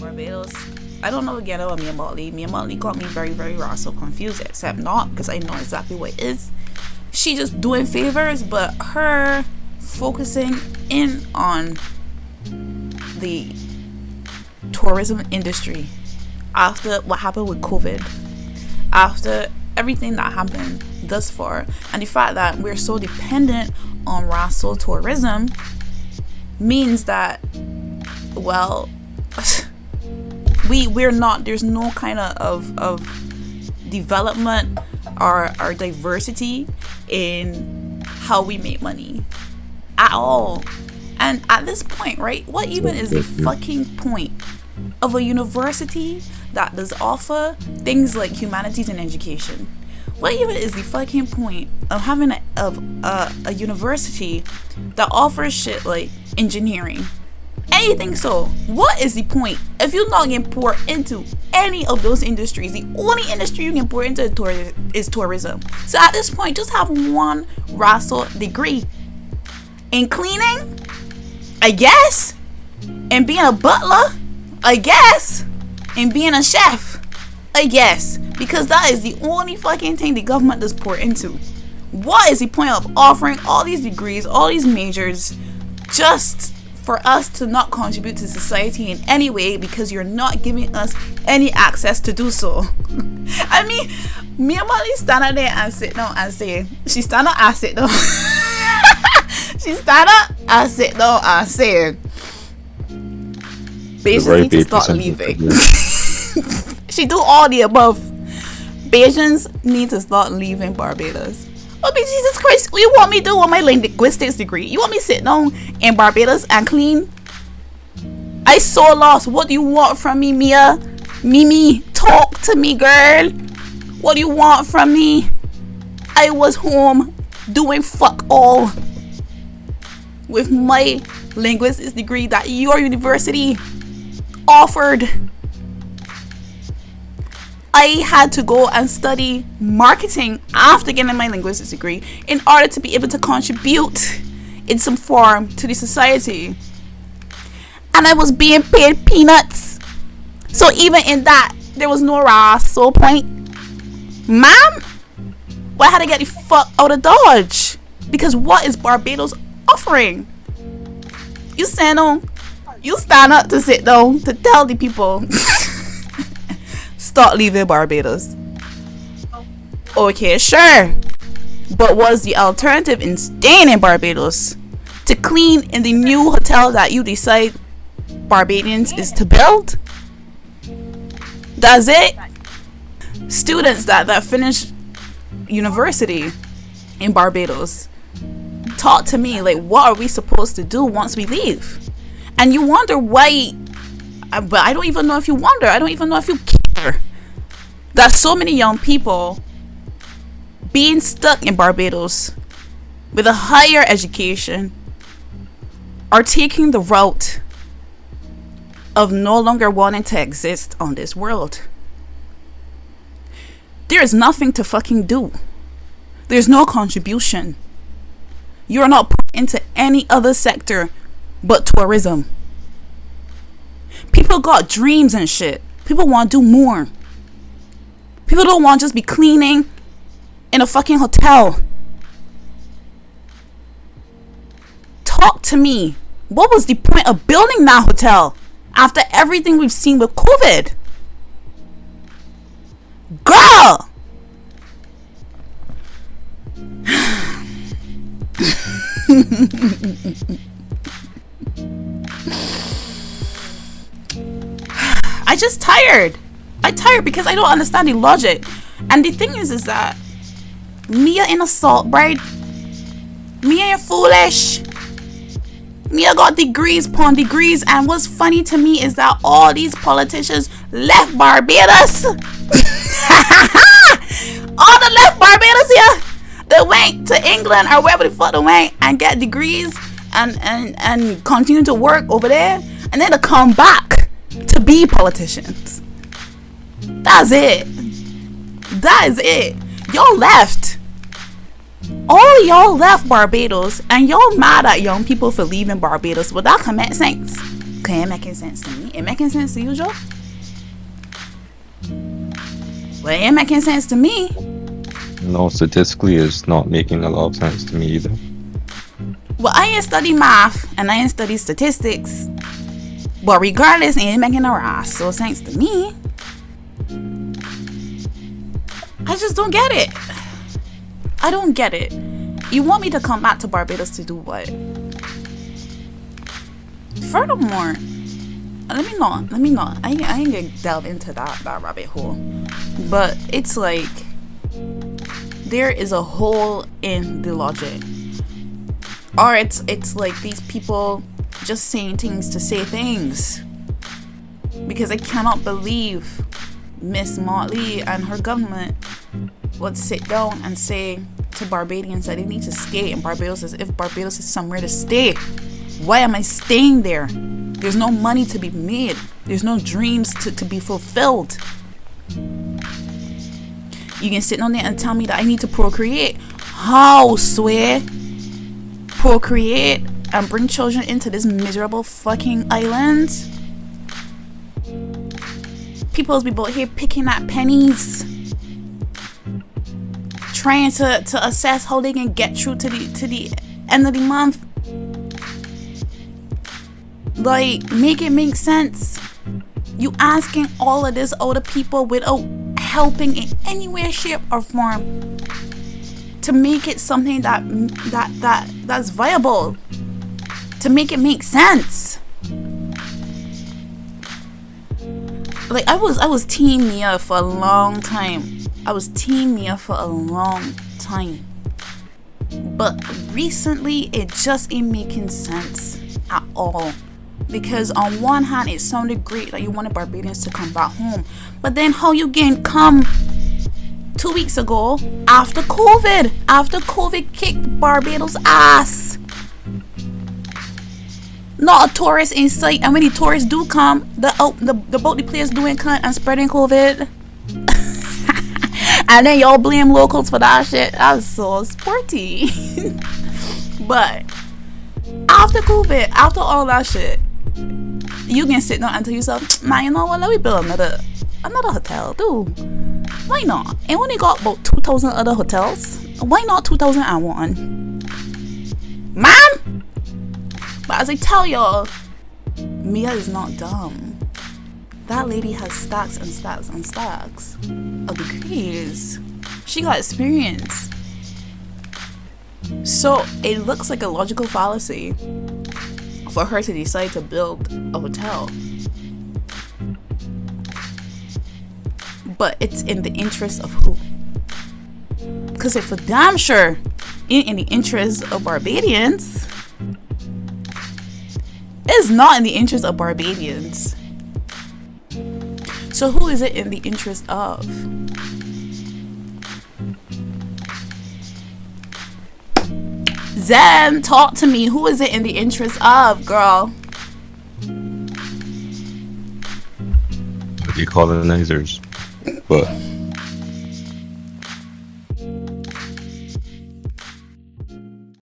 Barbados. I don't know again about Mia Motley. Mia Motley got me very, very raw, so confused, except not, because I know exactly what it is. She just doing favors, but her focusing in on the tourism industry after what happened with COVID, after everything that happened thus far, and the fact that we're so dependent on racial tourism means that, well, we're not, there's no kind of development or diversity in how we make money at all. And at this point, right, what even is the fucking point of a university that does offer things like humanities and education? What even is the fucking point of having a university that offers shit like engineering? Anything so. What is the point if you're not getting poured into any of those industries? The only industry you can pour into is tourism. So at this point, just have one racial degree in cleaning, I guess, and being a butler, I guess, and being a chef, I guess, because that is the only fucking thing the government does pour into. What is the point of offering all these degrees, all these majors, just for us to not contribute to society in any way because you're not giving us any access to do so? I mean, Mia Motley stand up there and sit down and say, she stand up and sit down. She stand up and sit down and say, Bajans need to start leaving. She do all the above. Bajans need to start leaving Barbados. Oh, but Jesus Christ, what you want me to do with my linguistics degree? You want me to sit down in Barbados and clean? I so lost. What do you want from me, Mia? Mimi, talk to me, girl. What do you want from me? I was home doing fuck all with my linguistics degree that your university offered. I had to go and study marketing after getting my linguistics degree in order to be able to contribute in some form to the society. And I was being paid peanuts. So even in that, there was no racial point. Ma'am, well, I had to get the fuck out of Dodge. Because what is Barbados offering? You stand up to sit down to tell the people start leaving Barbados. Okay, sure. But what's the alternative in staying in Barbados? To clean in the new hotel that you decide Barbadians is to build? That's it? Students that finish university in Barbados talk to me like, what are we supposed to do once we leave? And you wonder why, but I don't even know if you wonder. I don't even know if you care that so many young people being stuck in Barbados with a higher education are taking the route of no longer wanting to exist on this world. There is nothing to fucking do. There's no contribution. You're not put into any other sector but tourism. People got dreams and shit. People want to do more. People don't want to just be cleaning in a fucking hotel. Talk to me. What was the point of building that hotel after everything we've seen with COVID? Girl! I just tired. I tired because I don't understand the logic. And the thing is that Mia in a salt bride. Mia ain't foolish. Mia got degrees upon degrees, and what's funny to me is that all these politicians left Barbados. All the left Barbados here. They went to England or wherever the fuck they went and get degrees and continue to work over there, and then to come back to be politicians. That's it. That is it. Y'all left. All of y'all left Barbados, and y'all mad at young people for leaving Barbados. Well, that can make sense. Cause it ain't making sense to me. It making sense to you, Joe? Well, it ain't making sense to me. No, statistically, it's not making a lot of sense to me either. Well, I ain't study math and I ain't study statistics. But regardless, it ain't making no ass. So thanks to me. I just don't get it. I don't get it. You want me to come back to Barbados to do what? Furthermore, let me not. I ain't gonna delve into that rabbit hole. But it's like there is a hole in the logic. Or it's like these people just saying things to say things. Because I cannot believe Miss Motley and her government would sit down and say to Barbadians that they need to stay in Barbados as if Barbados is somewhere to stay. Why am I staying there? There's no money to be made. There's no dreams to be fulfilled. You can sit down there and tell me that I need to procreate. How, swear? Procreate and bring children into this miserable fucking island? People's people here picking at pennies, trying to assess how they can get through to the end of the month. Like, make it make sense. You asking all of this older people without helping in any way, shape, or form to make it something that's viable, to make it make sense. Like, I was Team Mia for a long time. But recently, it just ain't making sense at all. Because on one hand, it sounded great that you wanted Barbadians to come back home. But then how you can come 2 weeks ago after COVID? After COVID kicked Barbados' ass. Not a tourist in sight. And when the tourists do come, the boat the players doing cunt and spreading COVID. And then y'all blame locals for that shit. That's so sporty. But after COVID, after all that shit, you can sit down and tell yourself, man, you know what, let me build another hotel, dude. Why not? And only got about 2,000 other hotels. Why not 2001? Man! But as I tell y'all, Mia is not dumb. That lady has stacks and stacks and stacks of degrees. She got experience. So it looks like a logical fallacy for her to decide to build a hotel. But it's in the interest of who? Because if for damn sure in the interest of Barbadians, it's not in the interest of Barbadians. So who is it in the interest of? Zen, talk to me. Who is it in the interest of, girl? The colonizers. But